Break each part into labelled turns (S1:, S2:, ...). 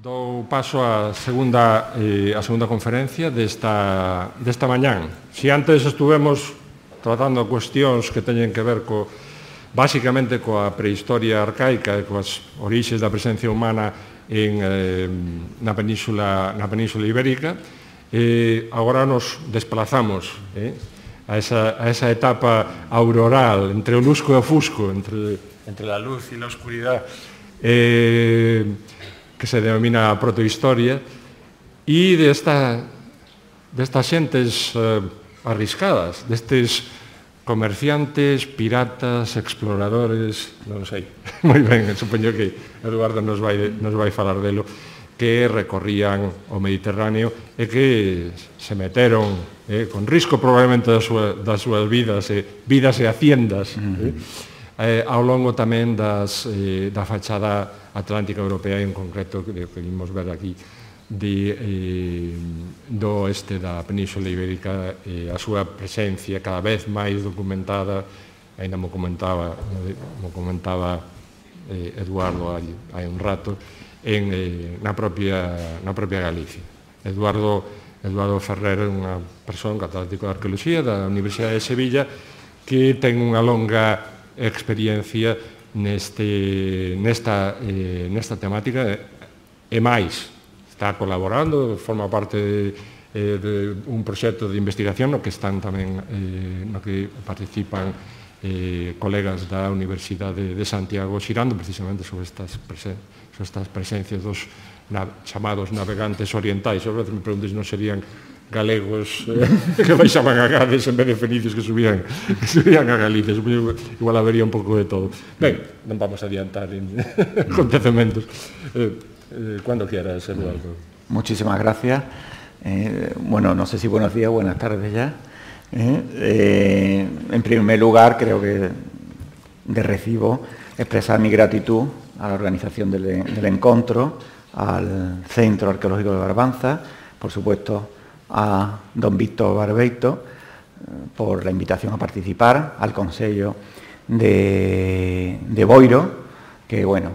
S1: Dou paso á segunda conferencia desta mañán. Si antes estuvemos tratando cuestións que teñen que ver basicamente coa prehistoria arcaica e coas orixes da presencia humana na Península Ibérica, agora nos desplazamos a esa etapa auroral entre o lusco e o fusco, entre la luz e la oscuridad, que se denomina protohistoria, e destas xentes arriscadas, destes comerciantes, piratas, exploradores, non sei, moi ben, supoño que Eduardo nos vai falar delo, que recorrían o Mediterráneo e que se meteron, con risco probablemente das súas vidas e haciendas, ao longo tamén da fachada atlántica europea, en concreto, que vimos ver aquí, do oeste da Península Ibérica, a súa presencia cada vez máis documentada, ainda mo comentaba Eduardo hai un rato, na propia Galicia. Eduardo Ferrer é unha persoa, un catedrático de Arqueoloxía da Universidade de Sevilla, que ten unha longa experiencia nesta temática e máis. Está colaborando, forma parte de un proxecto de investigación no que están tamén, no que participan colegas da Universidade de Santiago xirando precisamente sobre estas presencias dos chamados navegantes orientais. A veces me pregunto se non serían galegos que baixaban a Gades en vez de fenicios que subían a Galicia. Igual habería un pouco de todo. Ben, non vamos a adiantar en acontecementos. Cuando quieras, Eduardo.
S2: Muchísimas gracias. Bueno, no sé si buenos días o buenas tardes ya. En primer lugar, creo que de recibo expresar mi gratitud a la organización del encuentro, al Centro Arqueológico de Barbanza, por supuesto a don Víctor Barbeito por la invitación a participar, al Consello de Boiro, que bueno,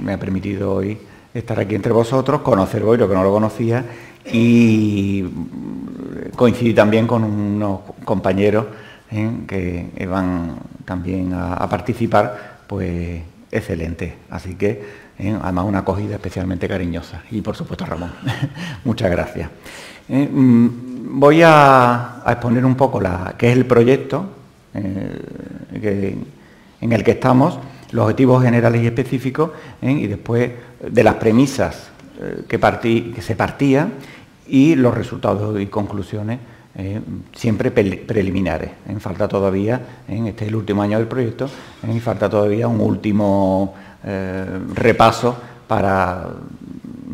S2: me ha permitido hoy estar aquí entre vosotros, conocer Boiro, que no lo conocía, y coincidir también con unos compañeros que van también a participar, pues excelente. Así que, además, una acogida especialmente cariñosa. Y, por supuesto, Ramón. Muchas gracias. Voy a exponer un poco qué es el proyecto en el que estamos, los objetivos generales y específicos, y después de las premisas que se partían y los resultados y conclusiones siempre preliminares. Falta todavía, este es el último año del proyecto, y falta todavía un último repaso para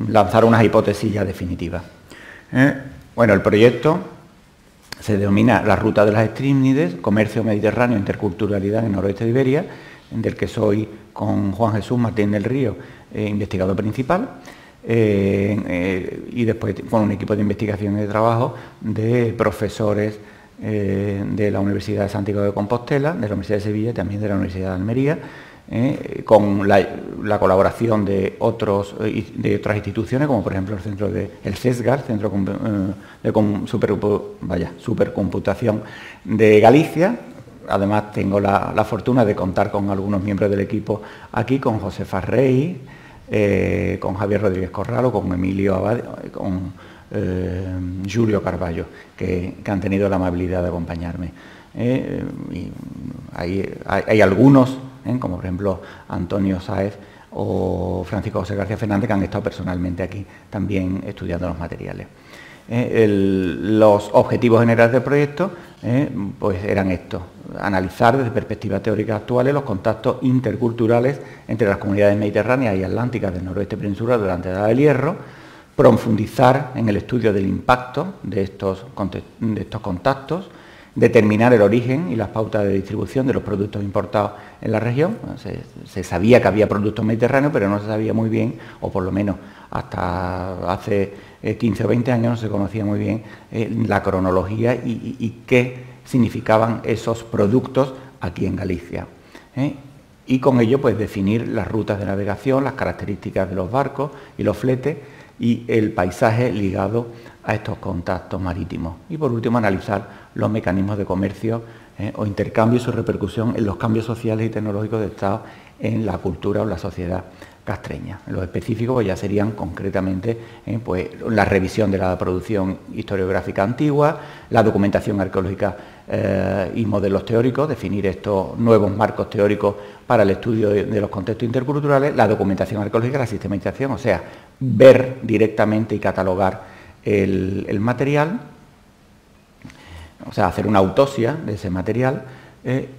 S2: lanzar unas hipótesis ya definitivas. Bueno, el proyecto se denomina la Ruta de las Estrímnides, Comercio Mediterráneo, Interculturalidad en el noroeste de Iberia, del que soy con Juan Jesús Martín del Río, investigador principal, y después con un equipo de investigación y de trabajo de profesores de la Universidad de Santiago de Compostela, de la Universidad de Sevilla y también de la Universidad de Almería, con la colaboración de otras instituciones, como por ejemplo el centro el CESGAR, Centro de Supercomputación de Galicia. Además tengo la fortuna de contar con algunos miembros del equipo aquí, con José Farrey, con Javier Rodríguez Corralo, con Emilio Abad, con Julio Carballo, que han tenido la amabilidad de acompañarme. Y hay algunos, como por ejemplo Antonio Sáez o Francisco José García Fernández, que han estado personalmente aquí también estudiando los materiales. Los objetivos generales del proyecto pues eran estos: analizar desde perspectivas teóricas actuales los contactos interculturales entre las comunidades mediterráneas y atlánticas del noroeste peninsular durante la Edad del Hierro, profundizar en el estudio del impacto de estos contactos, determinar el origen y las pautas de distribución de los productos importados en la región. Se sabía que había productos mediterráneos, pero no se sabía muy bien, o por lo menos hasta hace 15 o 20 años no se conocía muy bien la cronología y qué significaban esos productos aquí en Galicia. y con ello pues definir las rutas de navegación, las características de los barcos y los fletes y el paisaje ligado a estos contactos marítimos. Y por último, analizar los mecanismos de comercio o intercambio y su repercusión en los cambios sociales y tecnológicos de Estado en la cultura o la sociedad castreña. Los específicos pues, ya serían concretamente pues, la revisión de la producción historiográfica antigua, la documentación arqueológica y modelos teóricos, definir estos nuevos marcos teóricos para el estudio de los contextos interculturales, la documentación arqueológica, la sistematización, o sea, ver directamente y catalogar el material, o sea, hacer una autopsia de ese material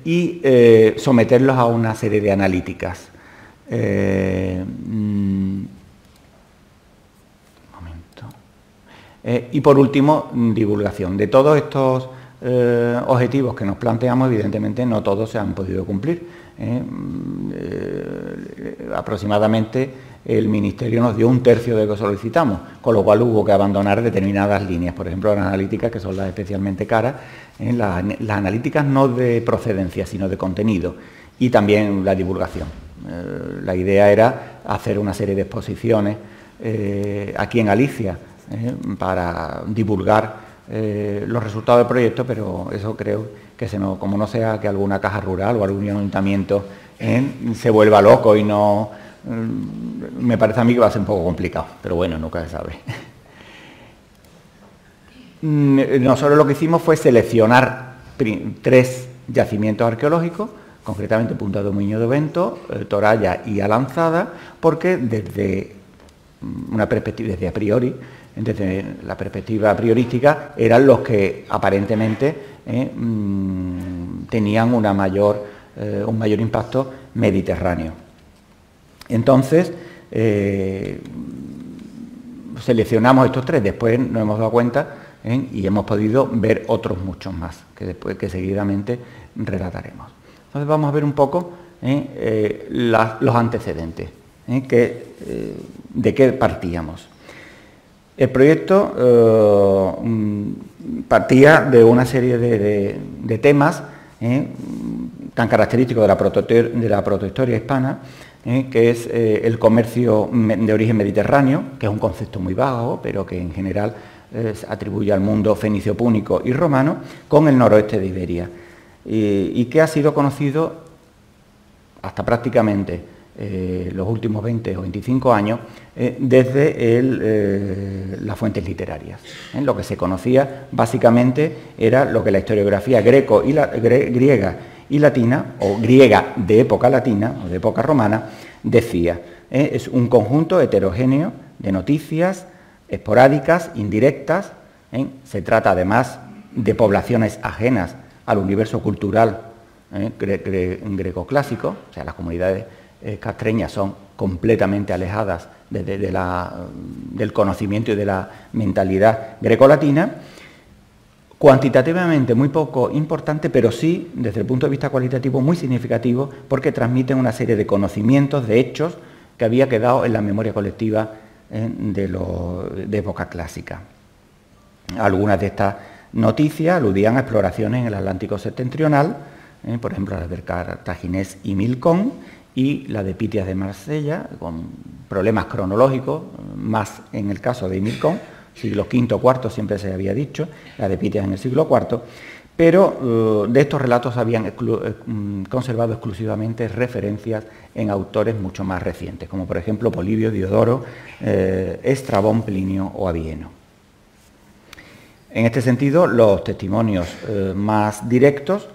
S2: y someterlos a una serie de analíticas. Y por último, divulgación. De todos estos objetivos que nos planteamos, evidentemente no todos se han podido cumplir. Aproximadamente el Ministerio nos dio 1/3 de lo que solicitamos, con lo cual hubo que abandonar determinadas líneas, por ejemplo las analíticas, que son las especialmente caras, las analíticas no de procedencia, sino de contenido, y también la divulgación. La idea era hacer una serie de exposiciones aquí en Galicia para divulgar los resultados del proyecto, pero eso creo que como no sea que alguna caja rural o algún ayuntamiento se vuelva loco y no... me parece a mí que va a ser un poco complicado, pero bueno, nunca se sabe. Nosotros lo que hicimos fue seleccionar 3 yacimientos arqueológicos, concretamente Punta do Muiño do Vento, Toralla y Alanzada, porque desde una perspectiva, desde la perspectiva priorística, eran los que aparentemente tenían un mayor impacto mediterráneo. Entonces, seleccionamos estos 3, después nos hemos dado cuenta y hemos podido ver otros muchos más, que seguidamente relataremos. Entonces vamos a ver un poco los antecedentes, de qué partíamos. El proyecto partía de una serie de temas tan característicos de la protohistoria hispana, que es el comercio de origen mediterráneo, que es un concepto muy vago, pero que en general se atribuye al mundo fenicio-púnico y romano, con el noroeste de Iberia, y que ha sido conocido hasta prácticamente los últimos 20 o 25 años desde las fuentes literarias. Lo que se conocía básicamente era lo que la historiografía griega y latina, o griega de época latina o de época romana, decía. Es un conjunto heterogéneo de noticias esporádicas, indirectas. Se trata además de poblaciones ajenas al universo cultural greco-clásico, o sea, las comunidades castreñas son completamente alejadas del conocimiento y de la mentalidad grecolatina, cuantitativamente muy poco importante, pero sí, desde el punto de vista cualitativo, muy significativo, porque transmiten una serie de conocimientos, de hechos, que había quedado en la memoria colectiva de época clásica. Algunas de estas noticias aludían a exploraciones en el Atlántico septentrional, por ejemplo, las del Cartaginés y Milcón, y la de Pitias de Marsella, con problemas cronológicos, más en el caso de Milcón, siglo V o IV siempre se había dicho, la de Pitias en el siglo IV, pero de estos relatos habían conservado exclusivamente referencias en autores mucho más recientes, como por ejemplo Polibio, Diodoro, Estrabón, Plinio o Avieno. En este sentido, los testimonios más directos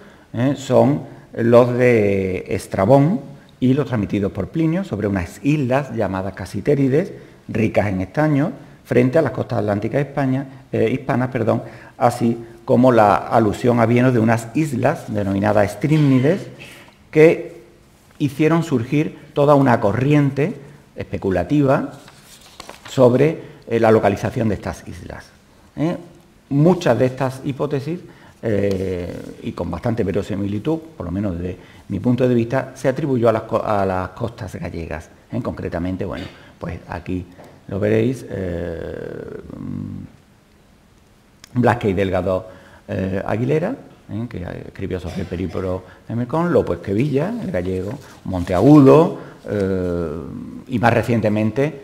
S2: son los de Estrabón y los transmitidos por Plinio sobre unas islas llamadas Casitérides, ricas en estaño, frente a las costas atlánticas hispanas, así como la alusión a Avieno de unas islas denominadas Strímnides, que hicieron surgir toda una corriente especulativa sobre la localización de estas islas. Muchas de estas hipótesis, y con bastante verosimilitud, por lo menos desde mi punto de vista, se atribuyó a las costas gallegas. Concretamente, bueno, pues aquí lo veréis, Blasquez y Delgado Aguilera, que escribió sobre el periplo de Mekong, López Quevilla, el gallego, Monteagudo, y más recientemente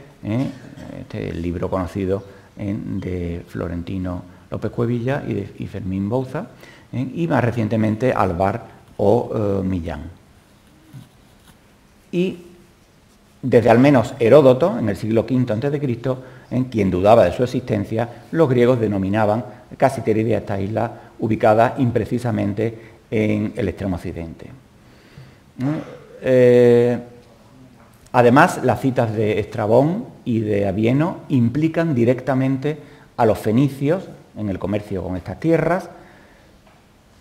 S2: el libro conocido de Florentino López Cuevilla y Fermín Bouza, y más recientemente Alvar o Millán. Y desde al menos Heródoto, en el siglo V a.C., en quien dudaba de su existencia, los griegos denominaban Casiteria a esta isla ubicada imprecisamente en el extremo occidente. Además, las citas de Estrabón y de Abieno implican directamente a los fenicios en el comercio con estas tierras,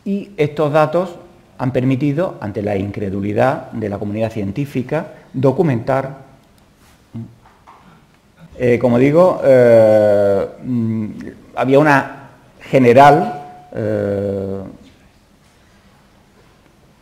S2: y estos datos han permitido, ante la incredulidad de la comunidad científica, documentar, como digo, había una general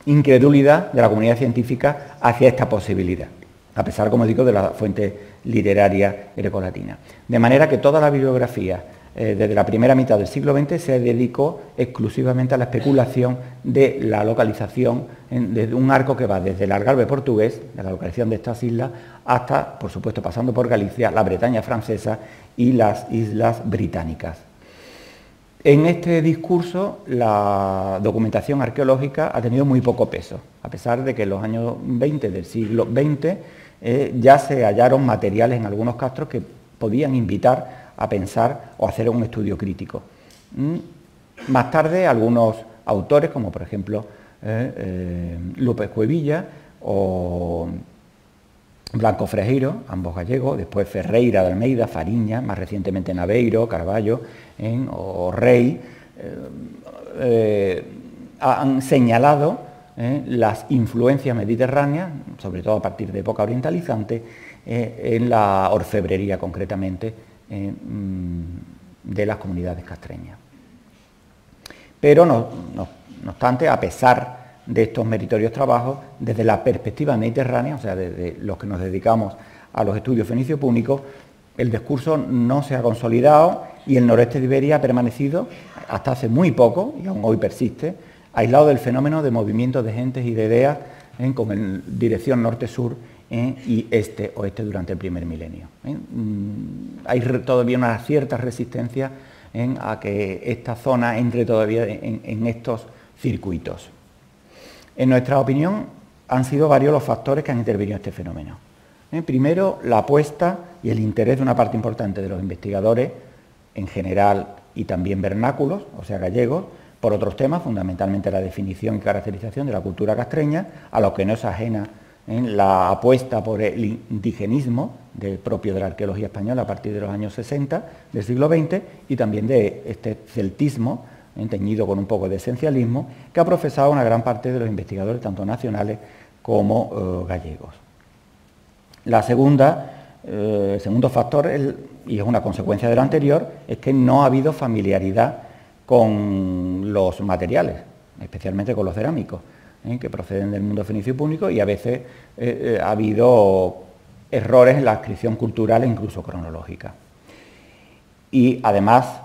S2: incredulidad de la comunidad científica hacia esta posibilidad, a pesar, como digo, de la fuente literaria grecolatina. De manera que toda la bibliografía desde la primera mitad del siglo XX se dedicó exclusivamente a la especulación de la localización de un arco que va desde el Algarve portugués, de la localización de estas islas, hasta, por supuesto, pasando por Galicia, la Bretaña francesa y las islas británicas. En este discurso, la documentación arqueológica ha tenido muy poco peso, a pesar de que en los años 20 del siglo XX ya se hallaron materiales en algunos castros que podían invitar a pensar o hacer un estudio crítico. Más tarde, algunos autores, como por ejemplo López Cuevilla o Blanco Frejeiro, ambos gallegos, después Ferreira de Almeida, Fariña, más recientemente Naveiro, Carballo o Rey, han señalado las influencias mediterráneas, sobre todo a partir de época orientalizante, en la orfebrería concretamente, de las comunidades castreñas. Pero no obstante, a pesar de estos meritorios trabajos, desde la perspectiva mediterránea, o sea, desde los que nos dedicamos a los estudios fenicio-púnicos, el discurso no se ha consolidado y el noroeste de Iberia ha permanecido hasta hace muy poco, y aún hoy persiste, aislado del fenómeno de movimientos de gentes y de ideas como en dirección norte-sur y este-oeste durante el primer milenio. Hay todavía una cierta resistencia a que esta zona entre todavía en estos circuitos. En nuestra opinión, han sido varios los factores que han intervenido en este fenómeno. Primero, la apuesta y el interés de una parte importante de los investigadores, en general y también vernáculos, o sea, gallegos, por otros temas, fundamentalmente la definición y caracterización de la cultura castreña, a lo que no es ajena la apuesta por el indigenismo propio de la arqueología española a partir de los años 60 del siglo XX, y también de este celtismo teñido con un poco de esencialismo que ha profesado una gran parte de los investigadores, tanto nacionales como gallegos. El segundo factor, y es una consecuencia de lo anterior, es que no ha habido familiaridad con los materiales, especialmente con los cerámicos, que proceden del mundo fenicio-púnico, y a veces ha habido errores en la adscripción cultural e incluso cronológica. Y además,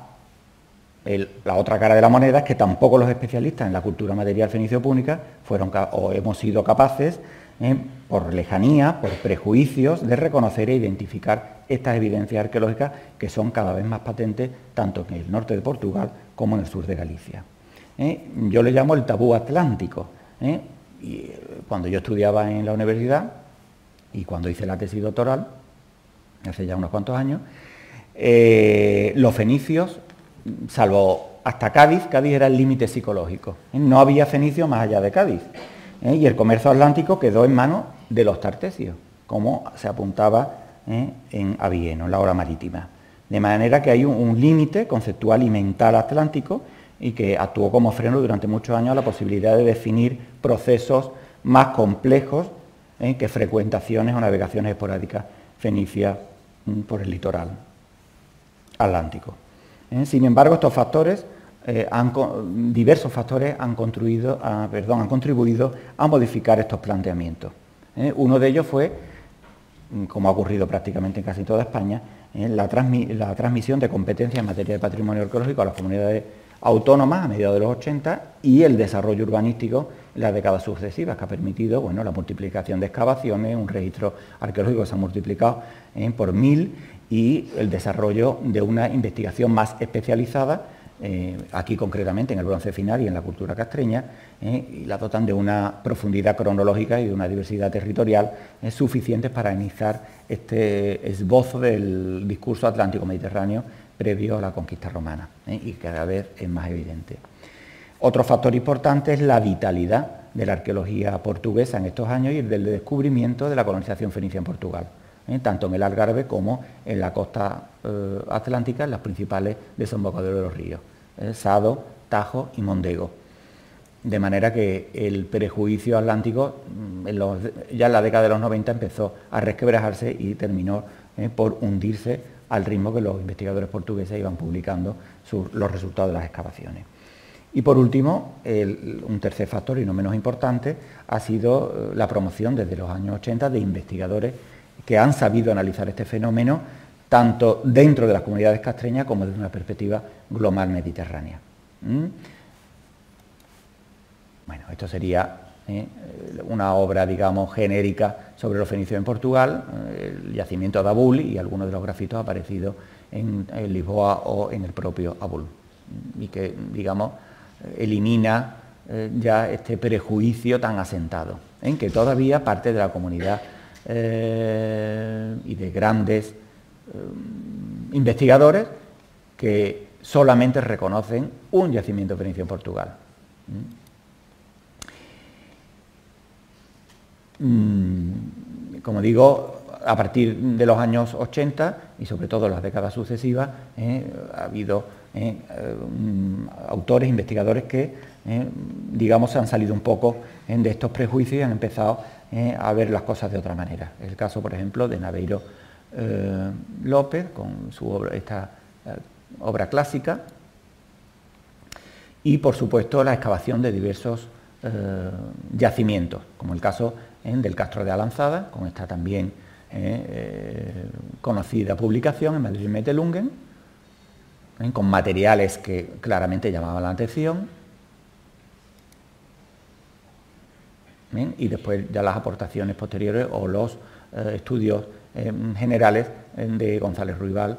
S2: la otra cara de la moneda es que tampoco los especialistas en la cultura material fenicio-púnica hemos sido capaces, por lejanía, por prejuicios, de reconocer e identificar estas evidencias arqueológicas que son cada vez más patentes tanto en el norte de Portugal como en el sur de Galicia. Yo le llamo el tabú atlántico. Y cuando yo estudiaba en la universidad y cuando hice la tesis doctoral, hace ya unos cuantos años, los fenicios, salvo hasta Cádiz era el límite psicológico. No había fenicios más allá de Cádiz. Y el comercio atlántico quedó en manos de los tartesios, como se apuntaba en Abieno, en la obra marítima. De manera que hay un límite conceptual y mental atlántico, y que actuó como freno durante muchos años a la posibilidad de definir procesos más complejos que frecuentaciones o navegaciones esporádicas fenicias por el litoral atlántico. Sin embargo, estos factores, diversos factores han contribuido a modificar estos planteamientos. Uno de ellos fue, como ha ocurrido prácticamente en casi toda España, la transmisión de competencias en materia de patrimonio arqueológico a las comunidades autónomas a mediados de los 80 y el desarrollo urbanístico en las décadas sucesivas, que ha permitido, bueno, la multiplicación de excavaciones, un registro arqueológico que se ha multiplicado por 1000 y el desarrollo de una investigación más especializada, aquí concretamente en el bronce final y en la cultura castreña, y la dotan de una profundidad cronológica y de una diversidad territorial suficientes para iniciar este esbozo del discurso atlántico-mediterráneo previo a la conquista romana, y cada vez es más evidente. Otro factor importante es la vitalidad de la arqueología portuguesa en estos años y el del descubrimiento de la colonización fenicia en Portugal, tanto en el Algarve como en la costa atlántica, en las principales desembocaduras de los ríos, Sado, Tajo y Mondego. De manera que el prejuicio atlántico ya en la década de los 90 empezó a resquebrajarse y terminó por hundirse al ritmo que los investigadores portugueses iban publicando los resultados de las excavaciones. Y por último, un tercer factor y no menos importante ha sido la promoción desde los años 80 de investigadores que han sabido analizar este fenómeno tanto dentro de las comunidades castreñas como desde una perspectiva global mediterránea. Bueno, esto sería una obra, digamos, genérica sobre los fenicios en Portugal, el yacimiento de Abul y algunos de los grafitos aparecidos en Lisboa o en el propio Abul, y que, digamos, elimina ya este prejuicio tan asentado, en que todavía parte de la comunidad y de grandes investigadores que solamente reconocen un yacimiento fenicio en Portugal. Como digo, a partir de los años 80 y sobre todo en las décadas sucesivas ha habido autores, investigadores que, digamos, han salido un poco de estos prejuicios y han empezado a ver las cosas de otra manera. Es el caso, por ejemplo, de Naveiro López, con su obra, esta obra clásica, y, por supuesto, la excavación de diversos yacimientos, como el caso del Castro de Alanzada, con esta también conocida publicación en Madrid Metelungen, con materiales que claramente llamaban la atención, y después ya las aportaciones posteriores o los estudios generales de González Ruibal,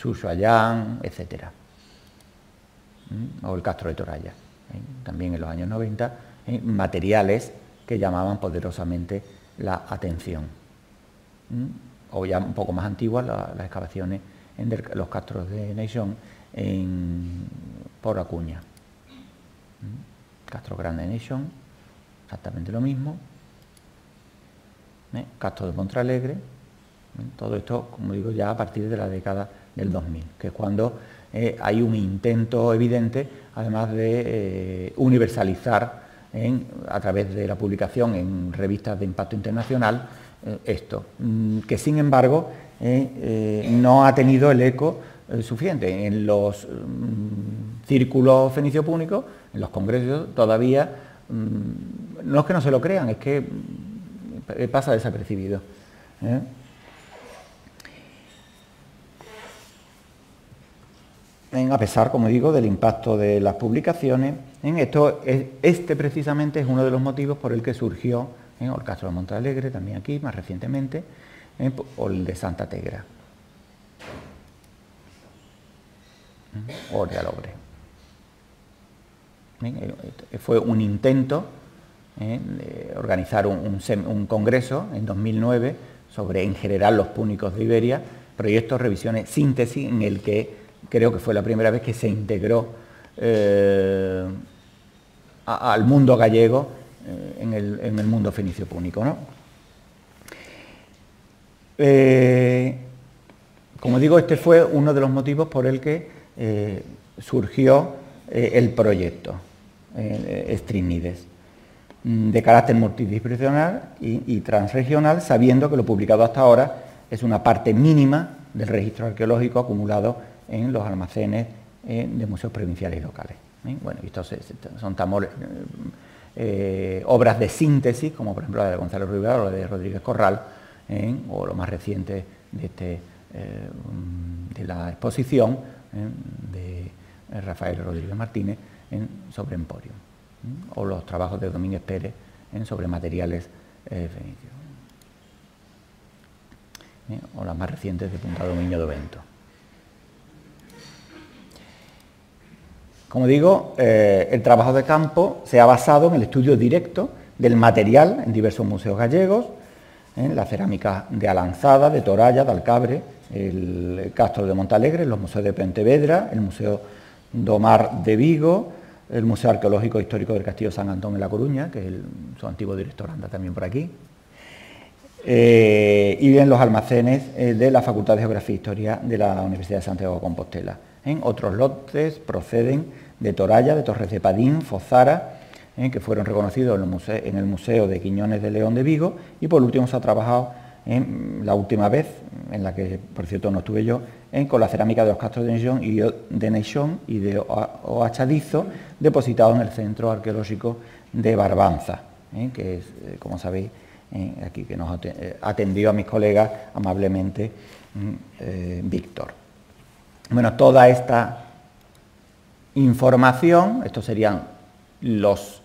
S2: Xurxo Allán, etc. O el Castro de Toralla, también en los años 90, materiales que llamaban poderosamente la atención. O ya un poco más antiguas las excavaciones en los castros de Neixón por Acuña. Castro Grande de Neixón, exactamente lo mismo. Castro de Montralegre, todo esto, como digo, ya a partir de la década del 2000, que es cuando hay un intento evidente, además de universalizar a través de la publicación en revistas de impacto internacional esto, que sin embargo no ha tenido el eco suficiente. En los círculos fenicio-púnicos, en los congresos, todavía no es que no se lo crean, es que pasa desapercibido. A pesar, como digo, del impacto de las publicaciones, este precisamente es uno de los motivos por el que surgió el Castro de Montalegre, también aquí, más recientemente, o el de Santa Tegra, o de Alobre. Fue un intento de organizar un congreso en 2009 sobre, en general, los púnicos de Iberia, proyectos, revisiones, síntesis, en el que creo que fue la primera vez que se integró al mundo gallego en el mundo fenicio-púnico, ¿no? Como digo, este fue uno de los motivos por el que surgió el proyecto Strinides, de carácter multidisciplinar y transregional, sabiendo que lo publicado hasta ahora es una parte mínima del registro arqueológico acumulado en los almacenes de museos provinciales y locales. Bueno, estos son obras de síntesis, como por ejemplo la de Gonzalo Ruibal o la de Rodríguez Corral, o lo más reciente de la exposición Rafael Rodríguez Martínez sobre Emporium, o los trabajos de Domínguez Pérez sobre materiales fenicios, o las más recientes de Punta Dominio de Ovento. Como digo, el trabajo de campo se ha basado en el estudio directo del material en diversos museos gallegos, la cerámica de Alanzada, de Toralla, de Alcabre, el Castro de Montalegre, los museos de Pontevedra, el Museo do Mar de Vigo, el Museo Arqueológico Histórico del Castillo San Antón en La Coruña, que su antiguo director anda también por aquí, y en los almacenes de la Facultad de Geografía e Historia de la Universidad de Santiago de Compostela. Otros lotes proceden de Toralla, de Torres de Padín, Fozara, que fueron reconocidos en el Museo de Quiñones de León de Vigo, y por último se ha trabajado la última vez, en la que por cierto no estuve yo, con la cerámica de los castros de Neixón y de Ochadizo, depositado en el Centro Arqueológico de Barbanza, que es, como sabéis, aquí que nos atendió a mis colegas amablemente Víctor. Bueno, toda esta información, estos serían los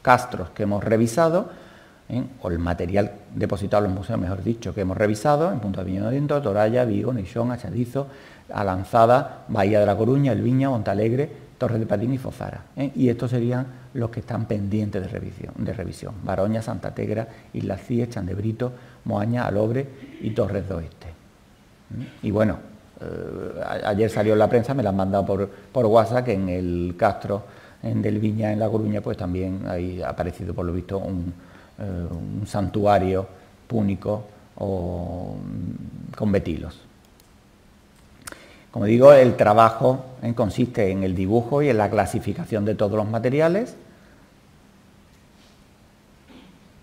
S2: castros que hemos revisado, o el material depositado en los museos, mejor dicho, que hemos revisado, en Punta Viñodento, Toralla, Vigo, Neixón, Achadizo, Alanzada, Bahía de la Coruña, El Viña, Montalegre, Torres de Padín y Fozara. Y estos serían los que están pendientes de revisión. Baroña, Santa Tegra, Islas Cíes, Chandebrito, Moaña, Alobre y Torres de Oeste. Y bueno, ayer salió en la prensa, me la han mandado por WhatsApp, que en el Castro del Viña, en La Coruña, pues también ha aparecido, por lo visto, un santuario púnico con betilos. Como digo, el trabajo consiste en el dibujo y en la clasificación de todos los materiales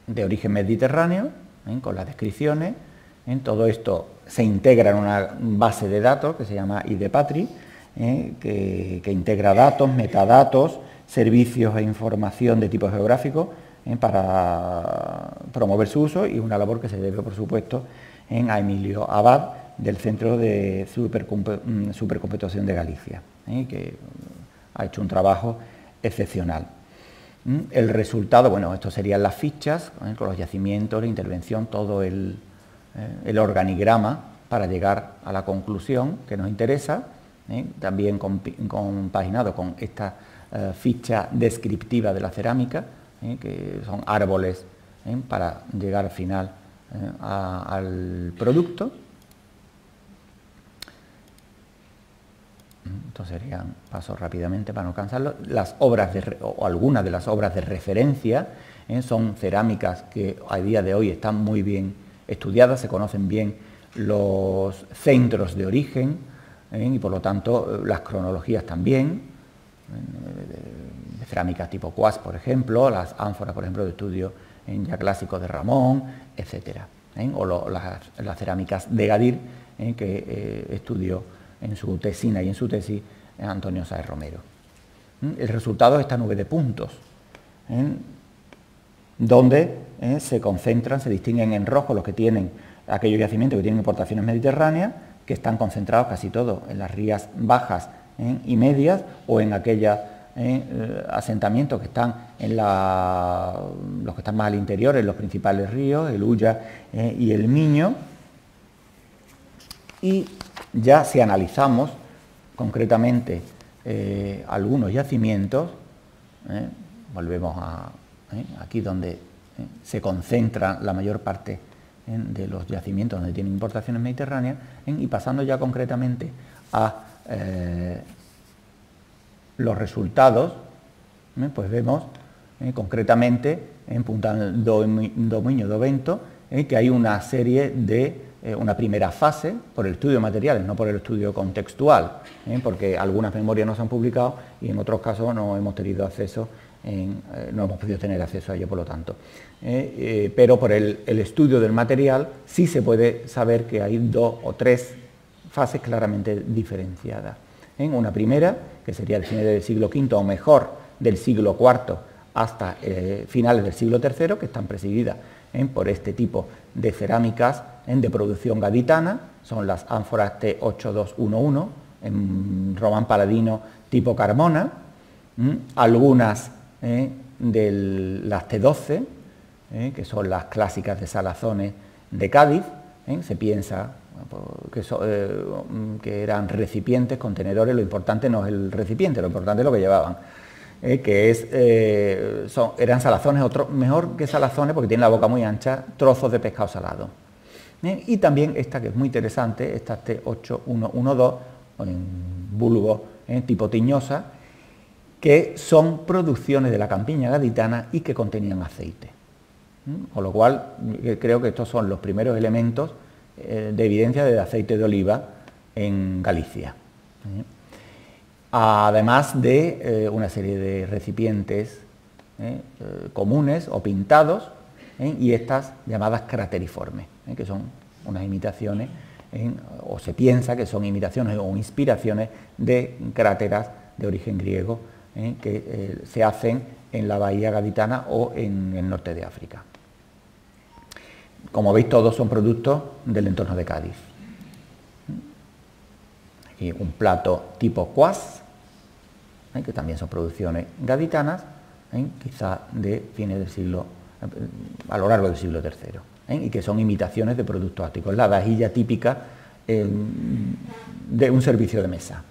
S2: de origen mediterráneo, con las descripciones. Todo esto se integra en una base de datos que se llama IDPatri, que integra datos, metadatos, servicios e información de tipo geográfico para promover su uso, y una labor que se debe, por supuesto, a Emilio Abad, del Centro de Supercomputación de Galicia, que ha hecho un trabajo excepcional. El resultado, bueno, esto serían las fichas, con los yacimientos, la intervención, todo el organigrama para llegar a la conclusión que nos interesa, también compaginado con esta ficha descriptiva de la cerámica, que son árboles para llegar al final al producto. Entonces serían, paso rápidamente para no cansarlo, las obras o algunas de las obras de referencia son cerámicas que a día de hoy están muy bien estudiadas, se conocen bien los centros de origen y por lo tanto las cronologías también, de cerámicas tipo Cuas, por ejemplo, las ánforas, por ejemplo, de estudio ya clásicos de Ramón, etcétera, o las cerámicas de Gadir, que estudió en su tesina y en su tesis Antonio Sáez Romero. El resultado es esta nube de puntos, donde se concentran, se distinguen en rojo los que tienen aquellos yacimientos que tienen importaciones mediterráneas, que están concentrados casi todos en las rías bajas y medias, o en aquellos asentamientos que están en los que están más al interior, en los principales ríos, el Ulla y el Miño. Y ya si analizamos concretamente algunos yacimientos, volvemos a aquí donde se concentra la mayor parte de los yacimientos donde tienen importaciones mediterráneas, y pasando ya concretamente a los resultados, pues vemos concretamente en Punta Dominio de Ovento que hay una serie de una primera fase por el estudio de materiales, no por el estudio contextual, porque algunas memorias no se han publicado y en otros casos no hemos tenido acceso, no hemos podido tener acceso a ello, por lo tanto. Pero por el estudio del material sí se puede saber que hay 2 o 3 fases claramente diferenciadas. Una primera, que sería el final del siglo V o mejor del siglo IV hasta finales del siglo III, que están presididas por este tipo de cerámicas de producción gaditana, son las ánforas T8211, en Román Paladino tipo Carmona, algunas de las T12, que son las clásicas de salazones de Cádiz, se piensa que eran recipientes, contenedores. Lo importante no es el recipiente, lo importante es lo que llevaban, eran salazones, mejor que salazones porque tienen la boca muy ancha, trozos de pescado salado. Y también esta, que es muy interesante, esta T8112, en bulbo tipo tiñosa, que son producciones de la campiña gaditana y que contenían aceite. Con lo cual, creo que estos son los primeros elementos de evidencia de aceite de oliva en Galicia. Además de una serie de recipientes comunes o pintados, y estas llamadas crateriformes, que son unas imitaciones, o se piensa que son imitaciones o inspiraciones de cráteras de origen griego, que se hacen en la bahía gaditana o en el norte de África. Como veis, todos son productos del entorno de Cádiz. Aquí un plato tipo cuas, que también son producciones gaditanas, quizá de fines del siglo, a lo largo del siglo III, y que son imitaciones de productos áticos, la vajilla típica de un servicio de mesa.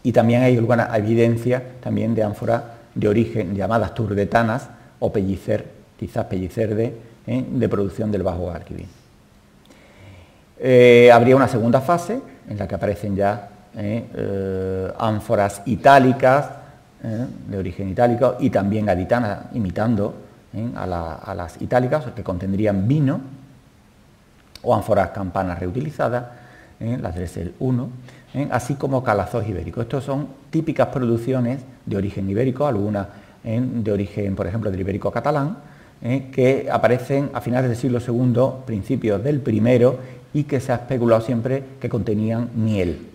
S2: Y también hay alguna evidencia también de ánforas de origen llamadas turgetanas o pellicer, quizás pellicer de producción del Bajo Guadalquivir. Habría una segunda fase en la que aparecen ya ánforas itálicas, de origen itálico, y también gaditanas, imitando a las itálicas, que contendrían vino, o ánforas campanas reutilizadas, las Dressel 1, así como calazos ibéricos. Estos son típicas producciones de origen ibérico, algunas de origen, por ejemplo, del ibérico catalán, que aparecen a finales del siglo II, principios del I, y que se ha especulado siempre que contenían miel.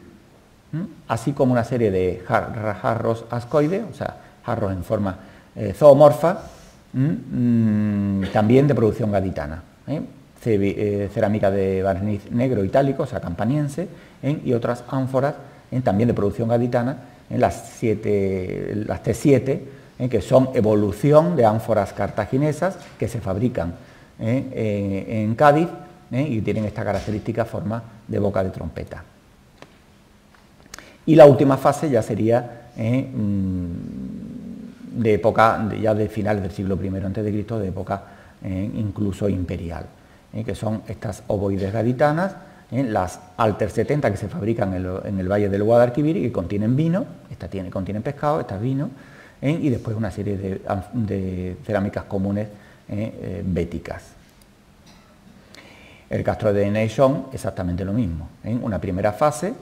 S2: Así como una serie de jarros ascoides, o sea, jarros en forma zoomorfa, también de producción gaditana. Cerámica de barniz negro itálico, o sea, campaniense, y otras ánforas también de producción gaditana, las T7, que son evolución de ánforas cartaginesas que se fabrican en Cádiz, y tienen esta característica forma de boca de trompeta. Y la última fase ya sería de época, ya de finales del siglo I a.C., de época incluso imperial, que son estas ovoides gaditanas, las Alter 70 que se fabrican en el Valle del Guadalquivir y que contienen vino, esta contiene pescado, esta es vino, y después una serie de cerámicas comunes béticas. El castro de Neixón, exactamente lo mismo, una primera fase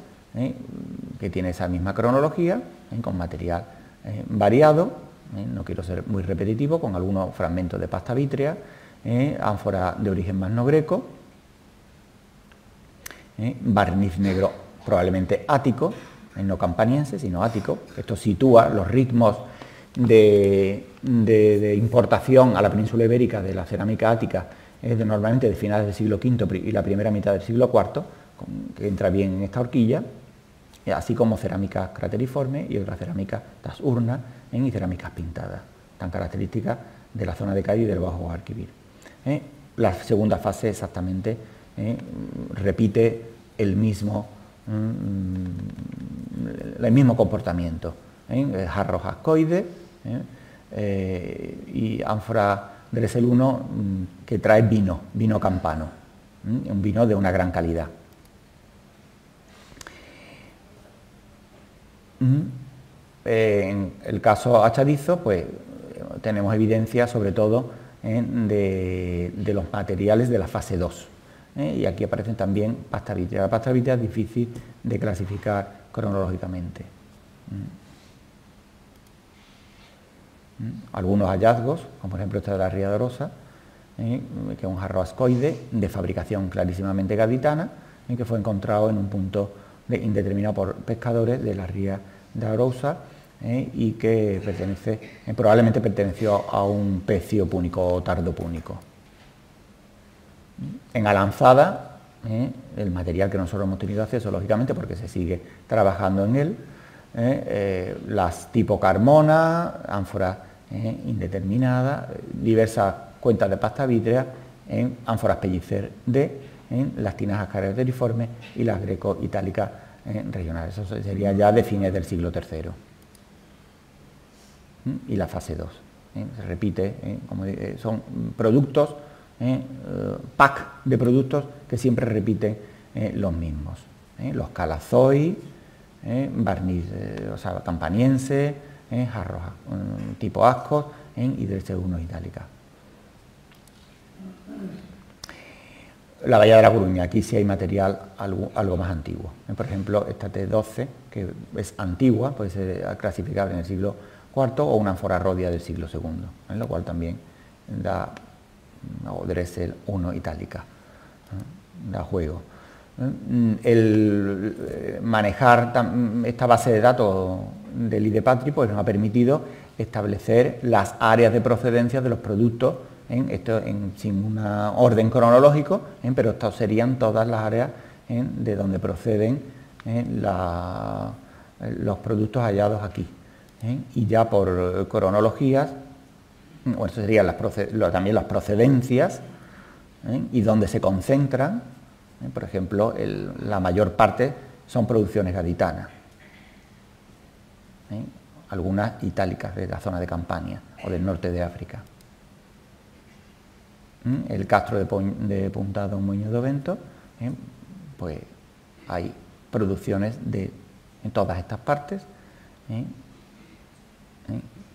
S2: que tiene esa misma cronología, con material variado, no quiero ser muy repetitivo, con algunos fragmentos de pasta vítrea, ánfora de origen magno-greco, barniz negro probablemente ático, no campaniense, sino ático. Esto sitúa los ritmos de importación a la península ibérica de la cerámica ática, normalmente de finales del siglo V y la primera mitad del siglo IV, que entra bien en esta horquilla, así como cerámicas crateriformes y otras cerámicas tasurnas y cerámicas pintadas, tan características de la zona de Cádiz y del Bajo Guadalquivir. La segunda fase exactamente repite el mismo comportamiento, jarros ascoides y ánfora Dressel 1 que trae vino campano, un vino de una gran calidad. En el caso achadizo, pues tenemos evidencia sobre todo de los materiales de la fase 2, y aquí aparecen también pasta vítrea. La pasta vítrea es difícil de clasificar cronológicamente. Algunos hallazgos, como por ejemplo este de la Ría de Arosa, que es un jarro ascoide de fabricación clarísimamente gaditana, que fue encontrado en un punto indeterminado por pescadores de la Ría de Arosa, y que probablemente perteneció a un pecio púnico o tardopúnico. En Alanzada el material que nosotros hemos tenido acceso, lógicamente, porque se sigue trabajando en él, las tipo Carmona, ánforas indeterminadas, diversas cuentas de pasta vítrea, ánforas Pellicer D, las tinajas caracteriformes y las greco-itálicas regionales. Eso sería ya de fines del siglo III. Y la fase 2. Se repite, son productos, pack de productos que siempre repiten los mismos. Los calazoi, barniz, o sea, campaniense, jarros tipo ascos y del C1 itálica. La Bahía de la Coruña, aquí sí hay material algo más antiguo. Por ejemplo, esta T12, que es antigua, puede ser clasificable en el siglo IV o una ánfora rodia del siglo II, lo cual también da, o Dressel 1 itálica, da juego. El manejar esta base de datos del IDPatri pues nos ha permitido establecer las áreas de procedencia de los productos, sin un orden cronológico, pero estas serían todas las áreas de donde proceden los productos hallados aquí. Y ya por cronologías, bueno, eso serían también las procedencias y donde se concentran. Por ejemplo, la mayor parte son producciones gaditanas, algunas itálicas de la zona de Campania o del norte de África. El castro de Puntado Muñoz do Vento, pues hay producciones en todas estas partes,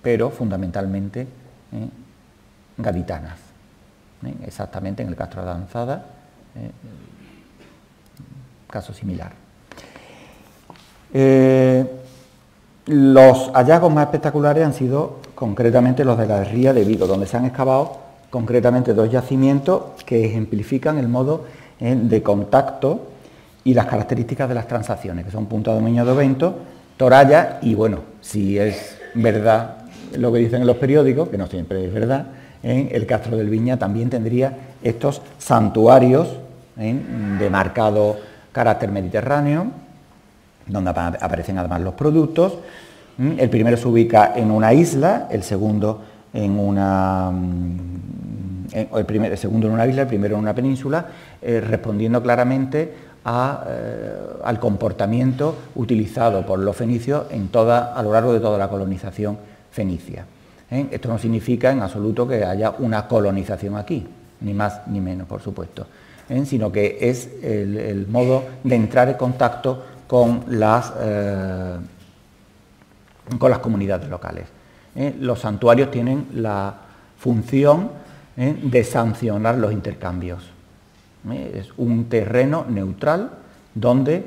S2: pero fundamentalmente gaditanas, exactamente en el castro de Adanzada, caso similar. Los hallazgos más espectaculares han sido concretamente los de la ría de Vigo, donde se han excavado concretamente 2 yacimientos que ejemplifican el modo de contacto y las características de las transacciones, que son Punta do Muñoz do Vento, Toralla y, bueno, si es verdad lo que dicen en los periódicos, que no siempre es verdad, el Castro del Viña también tendría estos santuarios de marcado carácter mediterráneo, donde aparecen además los productos. El primero se ubica en una isla, el segundo en una isla, el primero en una península, respondiendo claramente al comportamiento utilizado por los fenicios a lo largo de toda la colonización fenicia. Esto no significa en absoluto que haya una colonización aquí, ni más ni menos, por supuesto, sino que es el modo de entrar en contacto con las comunidades locales. Los santuarios tienen la función de sancionar los intercambios. Es un terreno neutral donde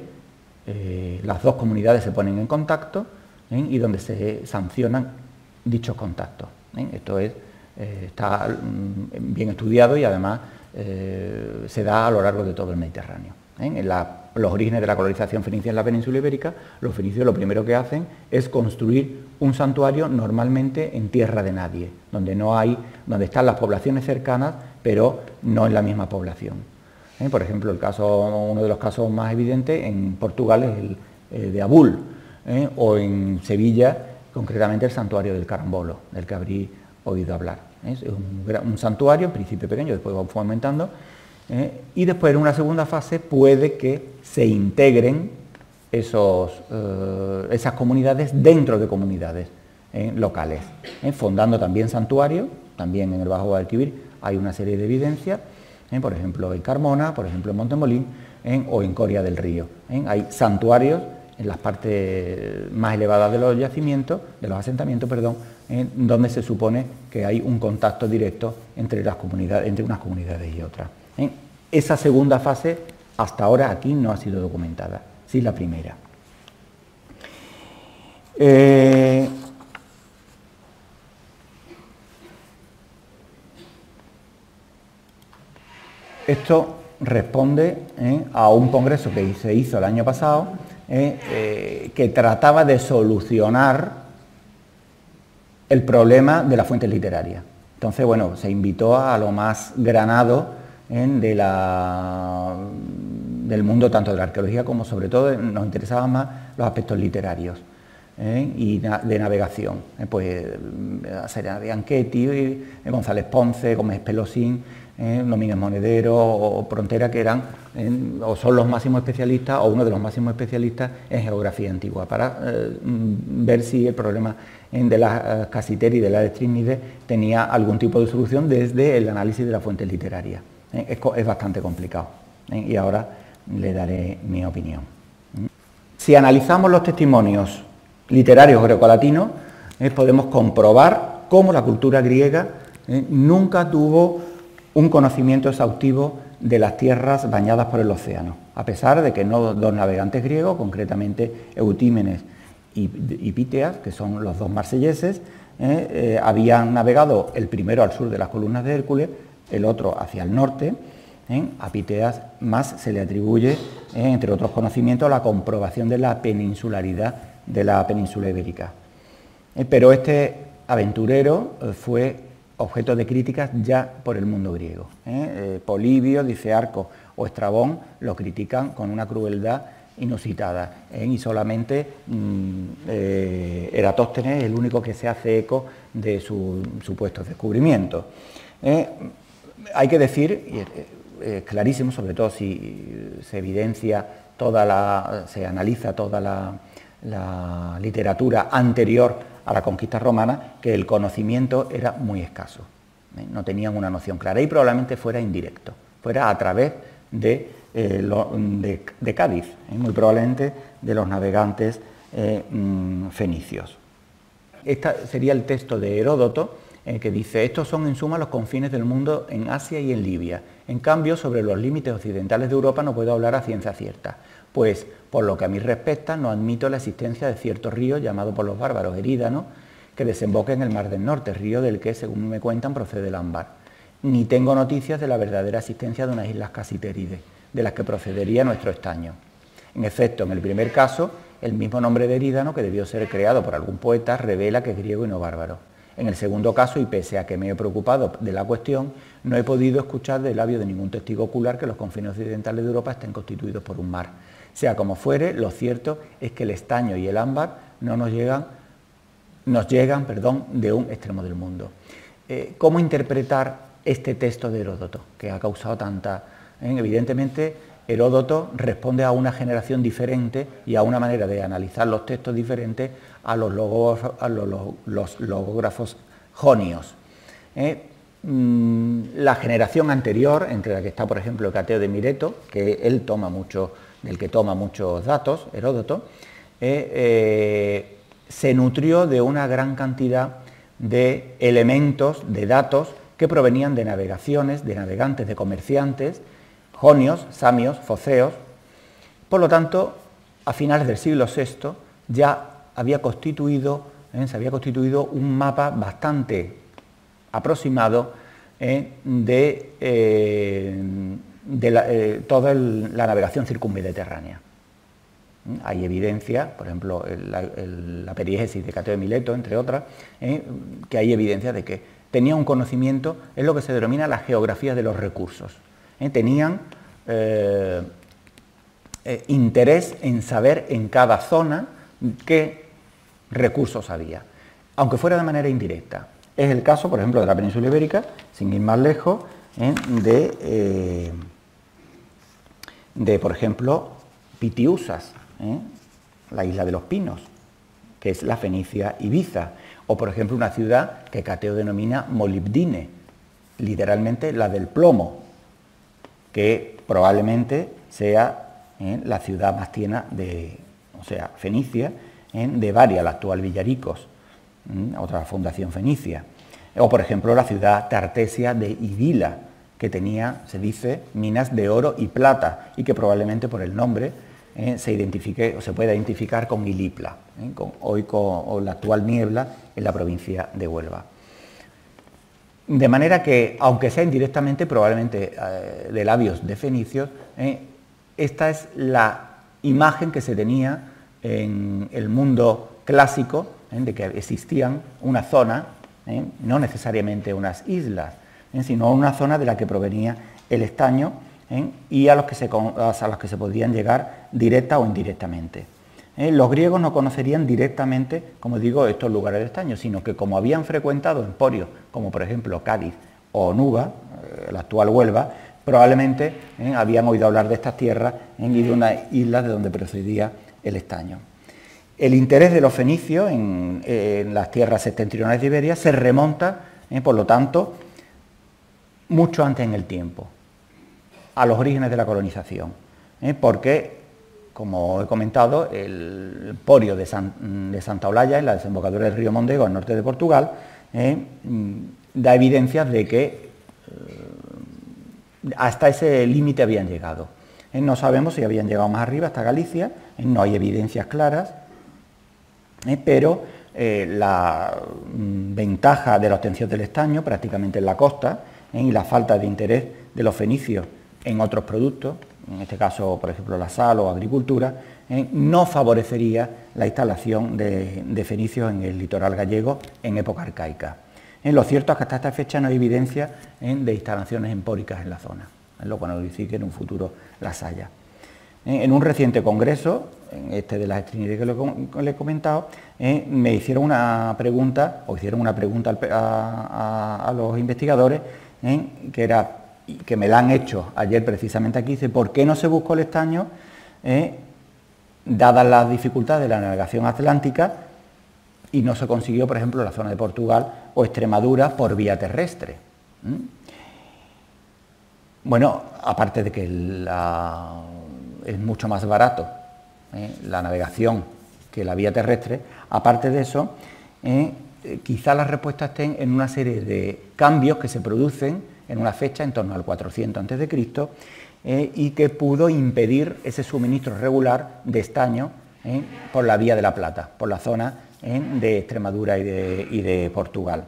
S2: las dos comunidades se ponen en contacto y donde se sancionan dichos contactos. Esto está bien estudiado y además se da a lo largo de todo el Mediterráneo. En los orígenes de la colonización fenicia en la península ibérica, los fenicios lo primero que hacen es construir un santuario normalmente en tierra de nadie, donde están las poblaciones cercanas, pero no en la misma población. Por ejemplo, uno de los casos más evidentes en Portugal es el de Abul, o en Sevilla, concretamente el santuario del Carambolo, del que habréis oído hablar. Es un santuario, en principio pequeño, después va aumentando, y después en una segunda fase puede que se integren esas comunidades dentro de comunidades locales, fondando también santuarios. También en el Bajo Guadalquivir hay una serie de evidencias, por ejemplo en Carmona, por ejemplo en Montemolín, o en Coria del Río. Hay santuarios en las partes más elevadas de los yacimientos, de los asentamientos, donde se supone que hay un contacto directo entre unas comunidades y otras. Esa segunda fase hasta ahora aquí no ha sido documentada, sí la primera. Esto responde a un congreso que se hizo el año pasado, que trataba de solucionar el problema de las fuentes literarias. Entonces, bueno, se invitó a lo más granado de la del mundo tanto de la arqueología como sobre todo nos interesaban más los aspectos literarios y de navegación. Pues Serena Bianchetti, González Ponce, Gómez Pelosín, Domínguez Monedero o Frontera, que eran o son los máximos especialistas o uno de los máximos especialistas en geografía antigua, para ver si el problema de las casiteras y de las estricnides tenía algún tipo de solución desde el análisis de las fuentes literarias. Es bastante complicado y ahora le daré mi opinión. Si analizamos los testimonios literarios grecolatinos, podemos comprobar cómo la cultura griega nunca tuvo un conocimiento exhaustivo de las tierras bañadas por el océano, a pesar de que dos navegantes griegos, concretamente Eutímenes y Píteas, que son los dos marselleses, habían navegado el primero al sur de las columnas de Hércules, el otro hacia el norte. A Píteas más se le atribuye, entre otros conocimientos, la comprobación de la peninsularidad de la península ibérica. Pero este aventurero fue objeto de críticas ya por el mundo griego. Polibio, Dicearco o Estrabón lo critican con una crueldad inusitada, y solamente Eratóstenes es el único que se hace eco de sus supuestos descubrimientos. Hay que decir, y es clarísimo, sobre todo si se evidencia se analiza toda la literatura anterior a la conquista romana, que el conocimiento era muy escaso. No tenían una noción clara y probablemente fuera indirecto, fuera a través de Cádiz, muy probablemente de los navegantes fenicios. Este sería el texto de Heródoto, que dice: estos son en suma los confines del mundo en Asia y en Libia. En cambio, sobre los límites occidentales de Europa no puedo hablar a ciencia cierta, pues, por lo que a mí respecta, no admito la existencia de cierto río llamado por los bárbaros Erídano, que desemboca en el Mar del Norte, río del que, según me cuentan, procede el ámbar. Ni tengo noticias de la verdadera existencia de unas islas casitérides, de las que procedería nuestro estaño. En efecto, en el primer caso, el mismo nombre de Erídano, que debió ser creado por algún poeta, revela que es griego y no bárbaro. En el segundo caso, y pese a que me he preocupado de la cuestión, no he podido escuchar del labio de ningún testigo ocular que los confines occidentales de Europa estén constituidos por un mar. Sea como fuere, lo cierto es que el estaño y el ámbar nos llegan de un extremo del mundo. ¿Cómo interpretar este texto de Heródoto, que ha causado tanta... Evidentemente, Heródoto responde a una generación diferente y a una manera de analizar los textos diferentes a los logógrafos jonios. La generación anterior, entre la que está, por ejemplo, Cateo de Mileto, que él toma mucho, del que toma muchos datos, Heródoto, se nutrió de una gran cantidad de elementos, de datos, que provenían de navegaciones, de navegantes, de comerciantes, jonios, samios, foceos. Por lo tanto, a finales del siglo VI ya se había constituido un mapa bastante aproximado de toda la navegación circunmediterránea. Hay evidencia, por ejemplo, la periégesis de Cateo de Mileto, entre otras, que hay evidencia de que tenía un conocimiento, es lo que se denomina la geografía de los recursos. Tenían interés en saber en cada zona qué recursos había, aunque fuera de manera indirecta. Es el caso, por ejemplo, de la península ibérica, sin ir más lejos, de por ejemplo, Pitiusas, la isla de los Pinos, que es la fenicia Ibiza, o por ejemplo una ciudad que Cateo denomina Molibdine, literalmente la del plomo, que probablemente sea la ciudad más tiena fenicia, de Varia, la actual Villaricos, otra fundación fenicia. O por ejemplo la ciudad tartesia de Idila, que tenía, se dice, minas de oro y plata, y que probablemente por el nombre se identifique o se pueda identificar con Ilipla, con la actual Niebla en la provincia de Huelva. De manera que, aunque sea indirectamente, probablemente de labios de fenicios, esta es la imagen que se tenía en el mundo clásico, de que existían una zona, no necesariamente unas islas, sino una zona de la que provenía el estaño, y a los que se podían llegar directa o indirectamente. Los griegos no conocerían directamente, como digo, estos lugares de estaño, sino que como habían frecuentado emporios, como por ejemplo Cádiz o Nuba, la actual Huelva, probablemente habían oído hablar de estas tierras y de una isla de donde procedía el estaño. El interés de los fenicios en las tierras septentrionales de Iberia se remonta, por lo tanto, mucho antes en el tiempo, a los orígenes de la colonización, porque, como he comentado, el emporio de Santa Olalla, en la desembocadura del río Mondego, al norte de Portugal, da evidencias de que hasta ese límite habían llegado. No sabemos si habían llegado más arriba, hasta Galicia, no hay evidencias claras, pero la ventaja de la obtención del estaño, prácticamente en la costa, y la falta de interés de los fenicios en otros productos, en este caso, por ejemplo, la sal o agricultura, no favorecería la instalación de fenicios en el litoral gallego en época arcaica. Lo cierto es que hasta esta fecha no hay evidencia de instalaciones empóricas en la zona, lo cual nos dice que en un futuro las haya. En un reciente congreso, este de las Estrinidades que le he comentado, me hicieron una pregunta, a los investigadores, que me la han hecho ayer precisamente aquí, dice, ¿por qué no se buscó el estaño, dadas las dificultades de la navegación atlántica, y no se consiguió, por ejemplo, en la zona de Portugal o Extremadura por vía terrestre? Bueno, aparte de que es mucho más barato la navegación que la vía terrestre, aparte de eso, quizá las respuestas estén en una serie de cambios que se producen en una fecha en torno al 400 a.C., y que pudo impedir ese suministro regular de estaño por la vía de la Plata, por la zona de Extremadura y de Portugal.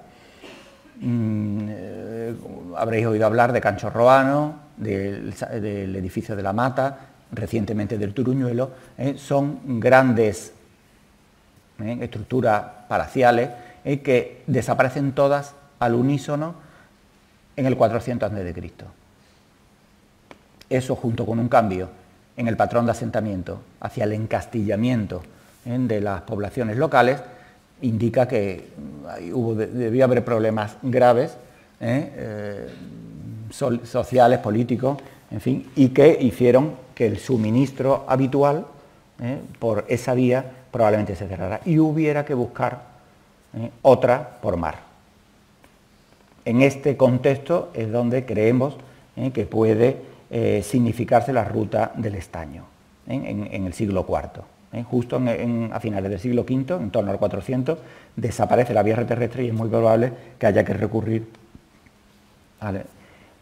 S2: Habréis oído hablar de Cancho Roano, del edificio de la Mata, recientemente del Turuñuelo. Son grandes estructuras palaciales que desaparecen todas al unísono en el 400 a.C. Eso, junto con un cambio en el patrón de asentamiento hacia el encastillamiento de las poblaciones locales, indica que debió haber problemas graves, sociales, políticos, en fin, y que hicieron que el suministro habitual por esa vía probablemente se cerrara y hubiera que buscar otra por mar. En este contexto es donde creemos que puede significarse la ruta del estaño, en el siglo IV. Justo a finales del siglo V, en torno al 400, desaparece la vía terrestre y es muy probable que haya que recurrir.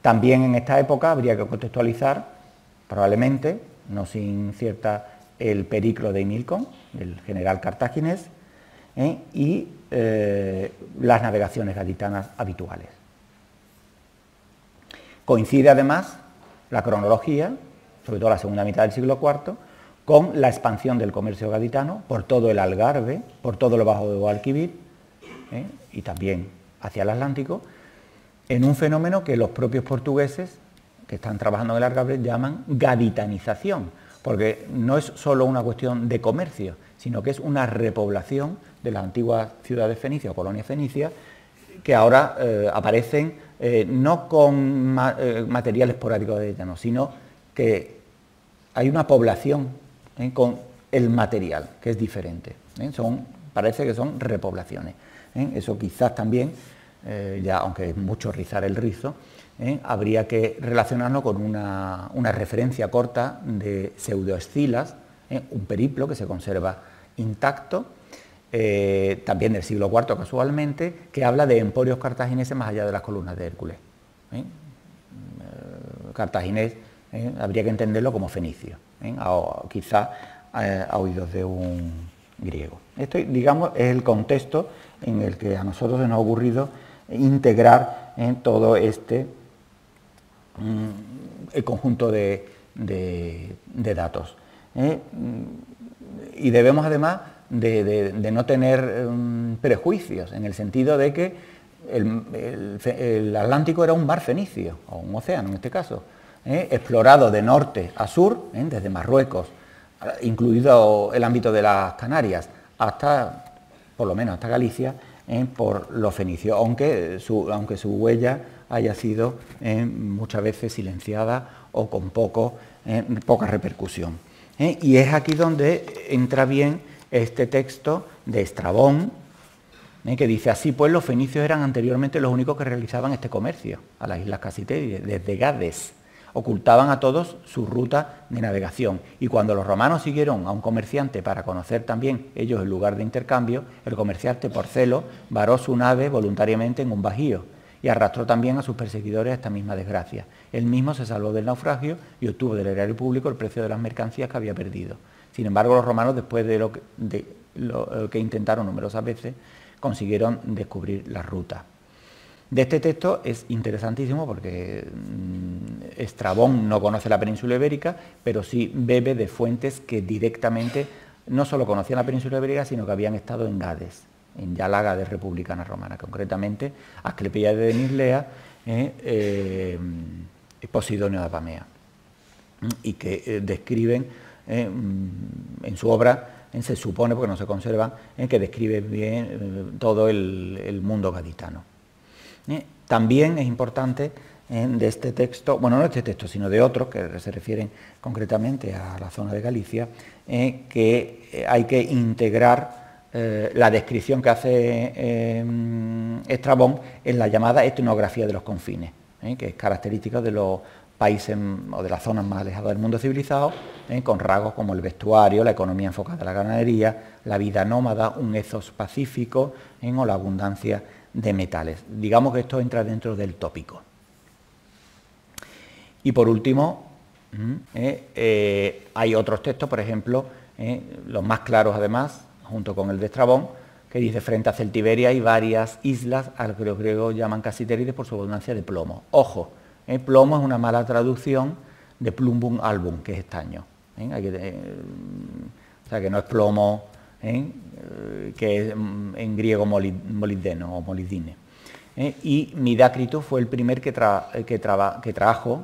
S2: También en esta época habría que contextualizar, probablemente, no sin cierta, el periplo de Himilcón, del general cartaginés, y las navegaciones gaditanas habituales. Coincide además la cronología, sobre todo la segunda mitad del siglo IV, con la expansión del comercio gaditano por todo el Algarve, por todo lo bajo de Guadalquivir, y también hacia el Atlántico, en un fenómeno que los propios portugueses que están trabajando en el Algarve llaman gaditanización, porque no es solo una cuestión de comercio, sino que es una repoblación de las antiguas ciudades fenicias o colonias fenicias, que ahora aparecen no con material esporádico gaditano, sino que hay una población con el material, que es diferente. Parece que son repoblaciones. Eso quizás también, ya aunque es mucho rizar el rizo, habría que relacionarlo con una referencia corta de Pseudoescilas, un periplo que se conserva intacto, también del siglo IV casualmente, que habla de emporios cartagineses más allá de las columnas de Hércules. Cartaginés habría que entenderlo como fenicio, quizá a oídos de un griego. Esto, digamos, es el contexto en el que a nosotros se nos ha ocurrido integrar en todo este el conjunto de datos. Y debemos además de no tener prejuicios, en el sentido de que el Atlántico era un mar fenicio, o un océano en este caso. explorado de norte a sur, desde Marruecos, incluido el ámbito de las Canarias, hasta, por lo menos hasta Galicia, por los fenicios, aunque su huella haya sido muchas veces silenciada o con poca repercusión. Y es aquí donde entra bien este texto de Estrabón, que dice: así pues, los fenicios eran anteriormente los únicos que realizaban este comercio a las islas Casitérides, desde Gades. Ocultaban a todos su ruta de navegación, y cuando los romanos siguieron a un comerciante para conocer también ellos el lugar de intercambio, el comerciante, por celo, varó su nave voluntariamente en un bajío y arrastró también a sus perseguidores a esta misma desgracia. Él mismo se salvó del naufragio y obtuvo del erario público el precio de las mercancías que había perdido. Sin embargo, los romanos, después de lo que intentaron numerosas veces, consiguieron descubrir la ruta. De este texto es interesantísimo porque Estrabón no conoce la península ibérica, pero sí bebe de fuentes que directamente no solo conocían la península ibérica, sino que habían estado en Gades, en ya la Gades republicana romana, concretamente Asclepíades de Mislea, Posidonio de Apamea, y que describen en su obra, se supone, porque no se conserva, que describe bien todo el mundo gaditano. También es importante de este texto, bueno, no de este texto, sino de otros que se refieren concretamente a la zona de Galicia, que hay que integrar la descripción que hace Estrabón en la llamada etnografía de los confines, que es característica de los países o de las zonas más alejadas del mundo civilizado, con rasgos como el vestuario, la economía enfocada a la ganadería, la vida nómada, un ethos pacífico o la abundancia de metales. Digamos que esto entra dentro del tópico. Y por último, hay otros textos, por ejemplo, los más claros además, junto con el de Estrabón, que dice: frente a Celtiberia hay varias islas, a lo que los griegos llaman Casitérides por su abundancia de plomo. Ojo, plomo es una mala traducción de plumbum album, que es estaño. O sea, que no es plomo, que es en griego molibdeno o molibdine. Y Midácrito fue el primer que trajo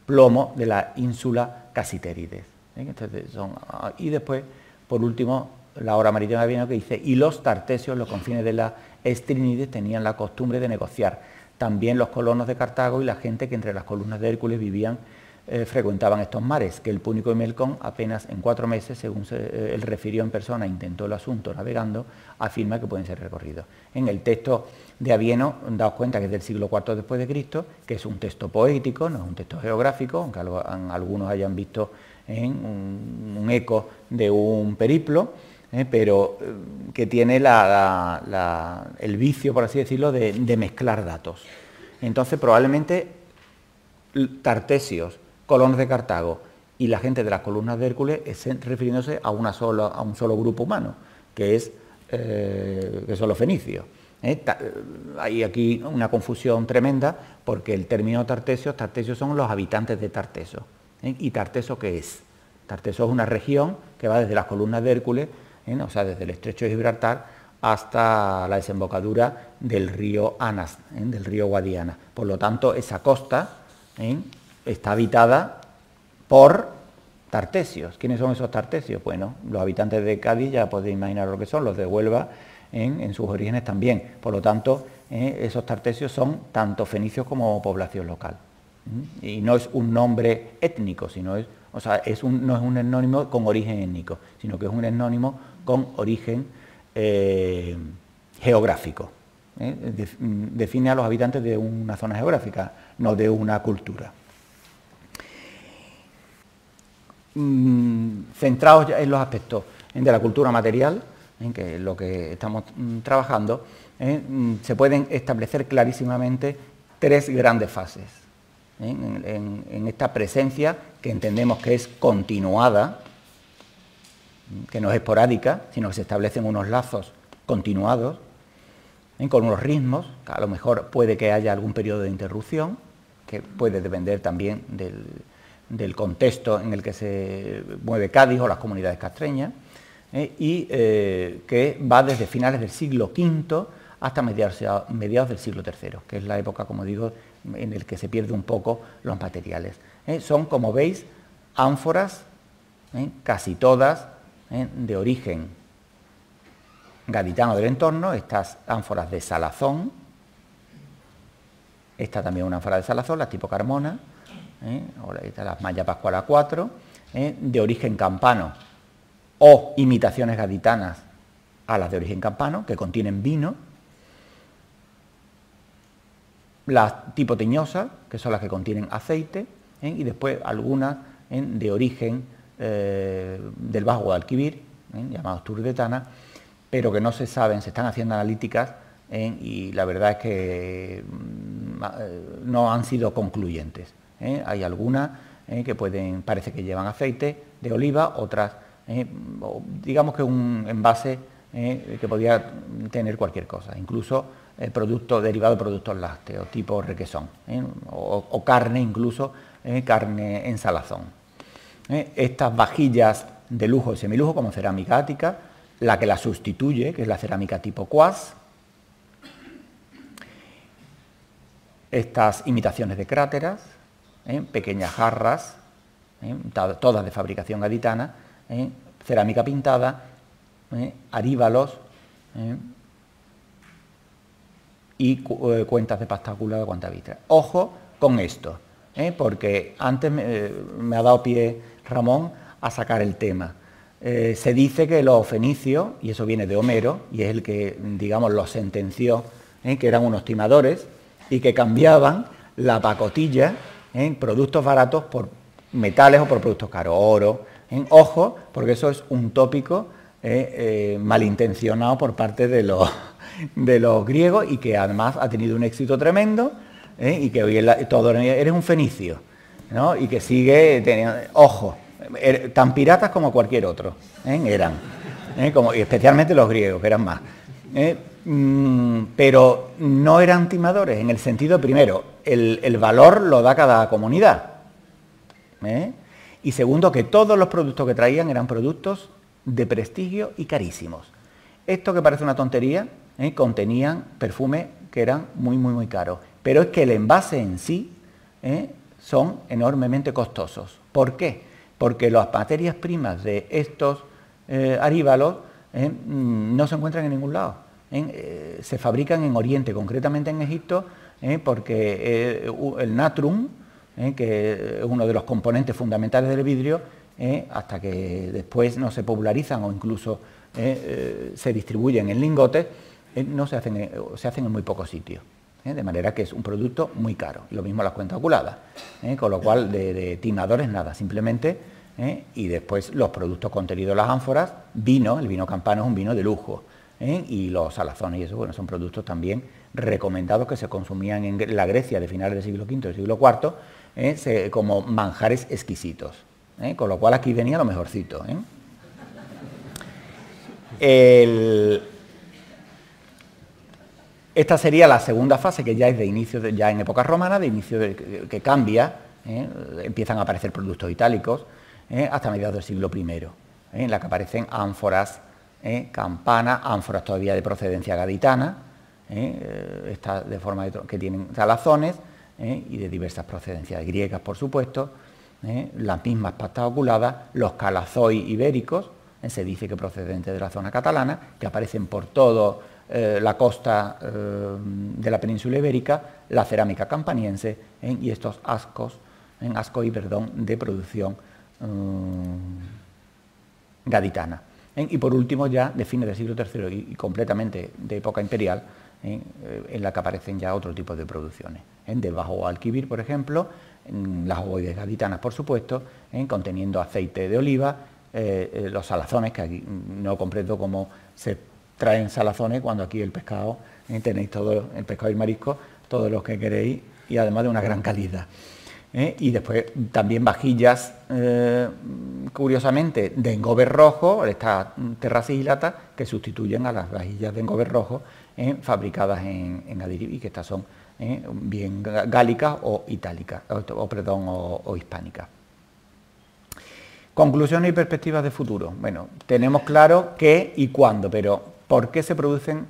S2: plomo de la ínsula Casitérides. Y después, por último, la obra marítima de Vieno, que dice: y los tartesios, los confines de la Estrinides, tenían la costumbre de negociar. También los colonos de Cartago y la gente que entre las columnas de Hércules vivían frecuentaban estos mares, que el púnico de Melcón apenas en 4 meses, según él refirió en persona, intentó el asunto navegando, afirma que pueden ser recorridos. En el texto de Avieno, daos cuenta que es del siglo IV después de Cristo, que es un texto poético, no es un texto geográfico, aunque algunos hayan visto un eco de un periplo, pero que tiene el vicio, por así decirlo, de mezclar datos. Entonces, probablemente Tartesios, colonos de Cartago y la gente de las columnas de Hércules estén refiriéndose a un solo grupo humano, que son los fenicios. Hay aquí una confusión tremenda, porque el término tartesios son los habitantes de Tarteso. ¿Y Tarteso qué es? Tarteso es una región que va desde las columnas de Hércules, o sea, desde el estrecho de Gibraltar hasta la desembocadura del río Anas, del río Guadiana. Por lo tanto, esa costa está habitada por tartesios. ¿Quiénes son esos tartesios? Bueno, los habitantes de Cádiz ya podéis imaginar lo que son, los de Huelva en sus orígenes también. Por lo tanto, esos tartesios son tanto fenicios como población local. Y no es un nombre étnico, sino no es un etnónimo con origen étnico, sino que es un etnónimo con origen geográfico. Define a los habitantes de una zona geográfica, no de una cultura. Centrados ya en los aspectos de la cultura material, que es lo que estamos trabajando, se pueden establecer clarísimamente 3 grandes fases en esta presencia, que entendemos que es continuada, que no es esporádica, sino que se establecen unos lazos continuados, con unos ritmos, que a lo mejor puede que haya algún periodo de interrupción, que puede depender también del contexto en el que se mueve Cádiz o las comunidades castreñas, y que va desde finales del siglo V hasta mediados del siglo III, que es la época, como digo, en el que se pierde un poco los materiales. Son, como veis, ánforas, casi todas, de origen gaditano del entorno, estas ánforas de salazón, esta también es una ánfora de salazón, las tipo Carmona, las Maya Pascuala 4, de origen campano o imitaciones gaditanas a las de origen campano, que contienen vino, las tipo Teñosa, que son las que contienen aceite, y después algunas de origen del Bajo Guadalquivir, llamados turdetanas, pero que no se saben, se están haciendo analíticas y la verdad es que no han sido concluyentes. Hay algunas que parece que llevan aceite de oliva, otras, digamos que un envase que podía tener cualquier cosa, incluso productos derivados de productos lácteos, tipo requesón, o carne, incluso carne en salazón. Estas vajillas de lujo y semilujo, como cerámica ática, la que la sustituye, que es la cerámica tipo cuas, estas imitaciones de cráteras, pequeñas jarras, todas de fabricación gaditana, cerámica pintada, aríbalos y cuentas de pastácula de Guantavista. Ojo con esto, porque antes me ha dado pie Ramón a sacar el tema. Se dice que los fenicios, y eso viene de Homero, y es el que, digamos, los sentenció, que eran unos timadores y que cambiaban la pacotilla en productos baratos por metales o por productos caros, oro. Ojo, porque eso es un tópico malintencionado por parte de los griegos y que además ha tenido un éxito tremendo, y que hoy todo eres un fenicio, ¿no? Y que sigue teniendo, ojo, tan piratas como cualquier otro, eran, y especialmente los griegos, que eran más. Pero no eran timadores en el sentido, primero, el valor lo da cada comunidad, y segundo, que todos los productos que traían eran productos de prestigio y carísimos. Esto, que parece una tontería, contenían perfumes que eran muy, muy, muy caros, pero es que el envase en sí son enormemente costosos. ¿Por qué? Porque las materias primas de estos aríbalos no se encuentran en ningún lado. Se fabrican en Oriente, concretamente en Egipto, porque el natrum, que es uno de los componentes fundamentales del vidrio, hasta que después no se popularizan o incluso se distribuyen en lingotes, no se hacen en muy pocos sitios. De manera que es un producto muy caro. Lo mismo las cuentas oculadas, con lo cual de timadores nada, simplemente. Y después los productos contenidos en las ánforas, vino, el vino campano es un vino de lujo, y los salazones y eso, bueno, son productos también recomendados que se consumían en la Grecia de finales del siglo V y del siglo IV, como manjares exquisitos, con lo cual aquí venía lo mejorcito. Esta sería la segunda fase, que ya es de inicio, ya en época romana, de inicio que cambia, empiezan a aparecer productos itálicos, hasta mediados del siglo I, en la que aparecen ánforas campanas, ánforas todavía de procedencia gaditana, estas de forma que tienen salazones, y de diversas procedencias, griegas por supuesto, las mismas pastas oculadas, los calazoi ibéricos, se dice que procedentes de la zona catalana, que aparecen por toda la costa de la península ibérica, la cerámica campaniense, y estos ascoi, de producción gaditana. Y por último, ya de fines del siglo III y completamente de época imperial, en la que aparecen ya otro tipo de producciones. Del Bajo Guadalquivir, por ejemplo, las ovoides gaditanas, por supuesto, conteniendo aceite de oliva, los salazones, que aquí no comprendo cómo se traen salazones cuando aquí el pescado, tenéis todo el pescado y el marisco, todos los que queréis, y además de una gran calidad. Y después también vajillas, curiosamente, de engobe rojo, estas terracilatas, que sustituyen a las vajillas de engobe rojo, fabricadas en Adiribí, que estas son bien gálicas o itálicas, o hispánicas. Conclusiones y perspectivas de futuro. Bueno, tenemos claro qué y cuándo, pero ¿por qué se producen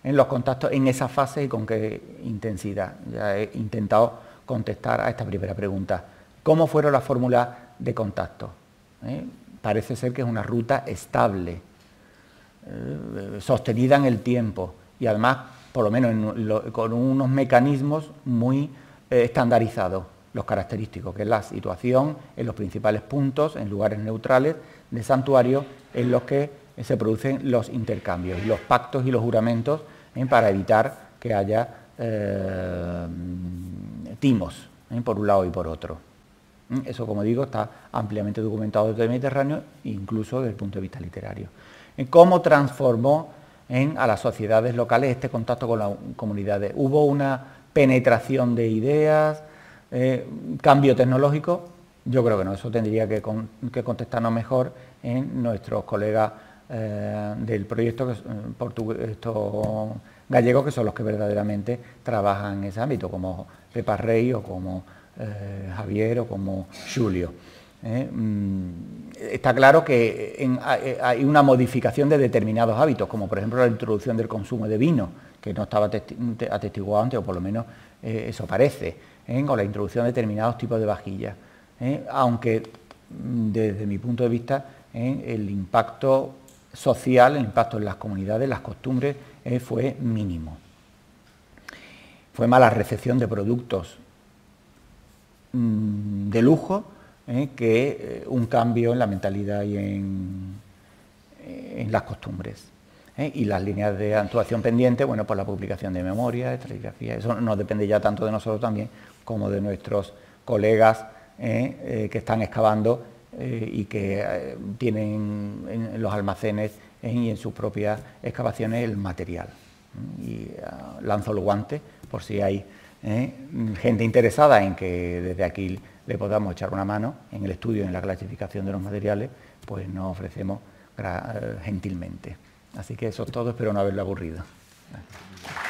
S2: en los contactos en esa fase y con qué intensidad. Ya he intentado contestar a esta primera pregunta. ¿Cómo fueron las fórmulas de contacto? Parece ser que es una ruta estable, sostenida en el tiempo y además, por lo menos con unos mecanismos muy estandarizados, los característicos, que es la situación en los principales puntos, en lugares neutrales de santuario, en los que se producen los intercambios, los pactos y los juramentos para evitar que haya timos, por un lado y por otro. Eso, como digo, está ampliamente documentado desde el Mediterráneo, incluso desde el punto de vista literario. ¿Cómo transformó a las sociedades locales este contacto con las comunidades? ¿Hubo una penetración de ideas, cambio tecnológico? Yo creo que no, eso tendría que contestarnos mejor en nuestros colegas del proyecto gallegos, que son los que verdaderamente trabajan en ese ámbito, como Pepa Rey o como Javier o como Julio. Está claro que hay una modificación de determinados hábitos, como por ejemplo la introducción del consumo de vino, que no estaba atestiguado antes, o por lo menos eso parece, o la introducción de determinados tipos de vajillas. Aunque desde mi punto de vista el impacto social, el impacto en las comunidades, las costumbres, fue mínimo. Fue más la recepción de productos de lujo que un cambio en la mentalidad y en las costumbres. Y las líneas de actuación pendientes, bueno, por la publicación de memorias, estratigrafía, eso no depende ya tanto de nosotros también como de nuestros colegas que están excavando y que tienen en los almacenes y en sus propias excavaciones el material. Y lanzo el guante por si hay gente interesada en que desde aquí le podamos echar una mano en el estudio y en la clasificación de los materiales, pues nos ofrecemos gentilmente. Así que eso es todo, espero no haberlo aburrido. Gracias.